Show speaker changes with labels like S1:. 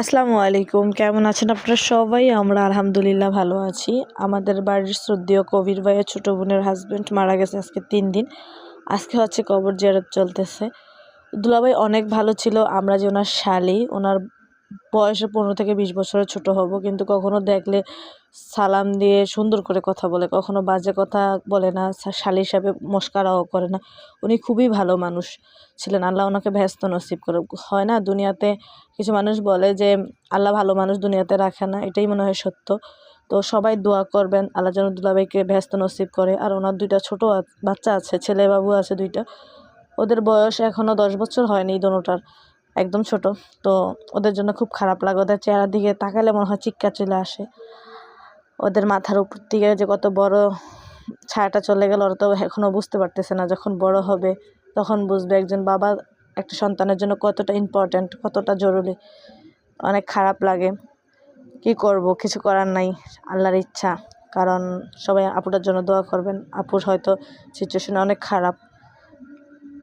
S1: আসসালামু আলাইকুম, কেমন আছেন আপনারা সবাই? আমরা আলহামদুলিল্লাহ ভালো আছি। আমাদের বাড়ির শ্রদ্ধেয় কবির ভাইয়ের ছোট বোনের হাজবেন্ড মারা গেছে আজকে 3 দিন। আজকে হচ্ছে কবর জিয়ারত চলতেছে। দুলাভাই অনেক ভালো ছিল। আমরা যে ওনার শালি, ওনার বয়সে 15 থেকে 20 বছরের ছোট হব, কিন্তু কখনো দেখলে সালাম দিয়ে সুন্দর করে কথা বলে, কখনো বাজে কথা বলে না, শালি হিসাবে মস্কারাও করে না। উনি খুবই ভালো মানুষ ছিলেন। আল্লাহ ওনাকে বেহেশত নসিব করে। হয় না দুনিয়াতে কিছু মানুষ বলে যে আল্লাহ ভালো মানুষ দুনিয়াতে রাখে না, এটাই মনে হয় সত্য। তো সবাই দোয়া করবেন আল্লাহ যেন দুলাভাইকে বেহেশত নসিব করে। আর ওনার 2টা ছোট বাচ্চা আছে, ছেলে বাবু আছে 2টা। ওদের বয়স এখনও 10 বছর হয়নি দোনোটার, একদম ছোট। তো ওদের জন্য খুব খারাপ লাগে, ওদের চেহারার দিকে তাকালে মনে হয় চিৎকার চলে আসে। ওদের মাথার উপর থেকে যে কত বড় ছায়াটা চলে গেল, ওরা তো এখনও বুঝতে পারতেছে না। যখন বড় হবে তখন বুঝবে একজন বাবা একটা সন্তানের জন্য কতটা ইম্পর্ট্যান্ট, কতটা জরুরি। অনেক খারাপ লাগে, কি করব, কিছু করার নাই, আল্লাহর ইচ্ছা। কারণ সবাই আপুটার জন্য দোয়া করবেন। আপুর হয়তো সিচুয়েশন অনেক খারাপ,